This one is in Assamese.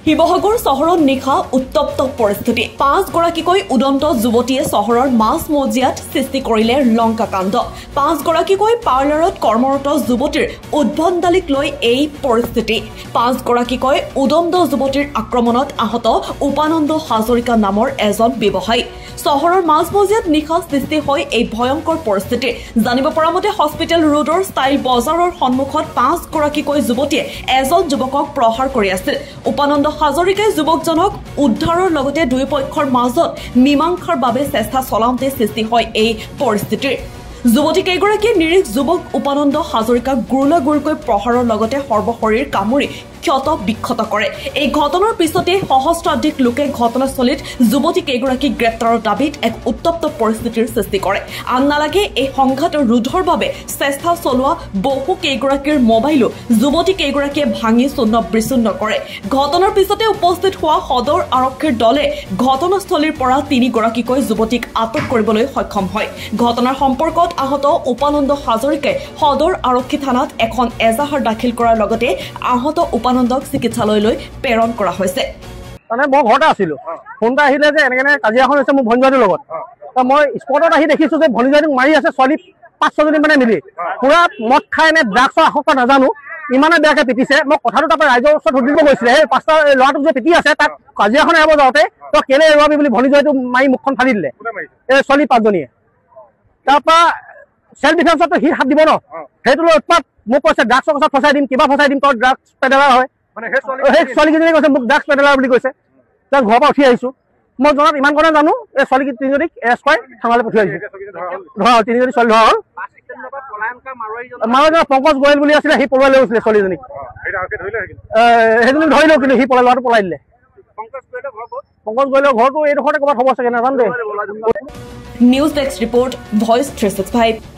শিৱসাগৰ চহৰত নিশা উত্তপ্ত পৰিস্থিতি 5 গৰাকীকৈ উদন্ত যুৱতীয়ে চহৰৰ মাছ মজিয়াত সৃষ্টি কৰিলে লংকাকাণ্ড 5 গৰাকীকৈ পাৰ্লাৰত কৰ্মৰত যুৱতীৰ উদ্ভণ্ডালিক লৈ এই পৰিস্থিতি 5 গৰাকীকৈ উদন্ত যুৱতীৰ আক্ৰমণত আহত উপানন্দ হাজৰিকা নামৰ এজন ব্যৱসায়ী চহৰৰ মাছ মজিয়াত নিশা সৃষ্টি হৈ এই ভয়ংকৰ পৰিস্থিতি জানিব পৰা মতে হস্পিটেল ৰোডৰ ষ্টাইল বজাৰৰ সন্মুখত 5 গৰাকীকৈ যুৱতীয়ে এজন যুৱকক প্ৰহাৰ কৰি আছিল উপানন্দ হাজৰিকাই যুৱকজনক উদ্ধাৰৰ লগতে দুই পক্ষৰ মাজত মীমাংসাৰ বাবে চেষ্টা চলাওঁতে সৃষ্টি হয় এই পৰিস্থিতিৰ যুৱতী কেইগৰাকীয়ে নিৰীহ যুৱক উপানন্দ হাজৰিকাক গুৰুলাগুৰকৈ প্ৰহাৰৰ লগতে সৰ্বশৰীৰ কামুৰি ক্ষত বিক্ষত কৰে এই ঘটনাৰ পিছতে সহস্ৰাধিক লোকে ঘটনাস্থলীত যুৱতী কেইগৰাকী গ্ৰেপ্তাৰৰ দাবীত এক উত্তপ্ত পৰিস্থিতিৰ সৃষ্টি কৰে আন নালাগে এই সংঘাত ৰোধৰ বাবে চেষ্টা চলোৱা বহু কেইগৰাকীৰ মোবাইলো যুৱতী কেইগৰাকীয়ে ভাঙি চূৰ্ণ বিচূৰ্ণ কৰে ঘটনাৰ পিছতে উপস্থিত হোৱা সদৰ আৰক্ষীৰ দলে ঘটনাস্থলীৰ পৰা 3 গৰাকীকৈ যুৱতীক আটক কৰিবলৈ সক্ষম হয় ঘটনাৰ সম্পৰ্কত আহত উপানন্দ হাজৰিকাই সদৰ আৰক্ষী থানাত এখন এজাহাৰ দাখিল কৰাৰ লগতে আহত উপানন্দক চিকিৎসালয়লৈ প্ৰেৰণ কৰা হৈছে মানে মই ঘৰতে আছিলো ফোনটা আহিলে যে এনেকে কাজিয়াখন হৈছে মোৰ ভঞ্জনীৰ লগত মই স্পটত আহি দেখিছো যে ভনীজনীক মাৰি আছে ছোৱালী 5-6জনী মানে মিলি পুৰা মদ খাই নে ড্ৰাগছৰ আসক্ত নাজানো ইমানে বেয়াকে পিটিছে মই কথাটো তাৰপৰা ৰাইজৰ ওচৰত সুধিব গৈছিলে সেই 5টা ল'ৰাটোক যে পিটি আছে তাক কাজিয়াখন এৰাব যাওঁতে তই কেলে এৰুৱাবি বুলি ভনীজনীটো মাৰি মুখখন ফালি দিলে এই ছোৱালী 5জনীয়ে তাৰপৰা চেল্ফ ডিফেন্সতো সি হাত দিব ন সেইটো লৈ উৎপাত মোক কৈছে ড্ৰাগছৰ কথা ফচাই দিম কিবা ফচাই দিম তই ড্ৰাগছ পেডেলাৰ হয় সেই ছোৱালীকেইজনীয়ে কৈছে মোক ড্ৰাগছ পেডেলাৰ বুলি কৈছে তাৰ ঘৰৰ পৰা উঠি আহিছো মই জনাত ইমান কথা জানো এই ছোৱালী 3জনীক এৰেষ্ট কৰি থানালৈ পঠিয়াই আহিছো ধৰা 3জনী ছোৱালী ধৰা হ'ল মাৰোৱাৰী পংকজ গোৱেল বুলি আছিলে সি পলুৱাই লৈ গৈছিলে ছোৱালীজনীক সেইজনীক ধৰিলেও কিন্তু সি পলাই ল'ৰাটো পলাই দিলে পংকজ গোৱেলৰ ঘৰটো এইডোখৰতে ক'ৰবাত হ'ব চাগে নাজানো দেই নিউজ ডেস্ক ৰিপৰ্ট ভইচ 365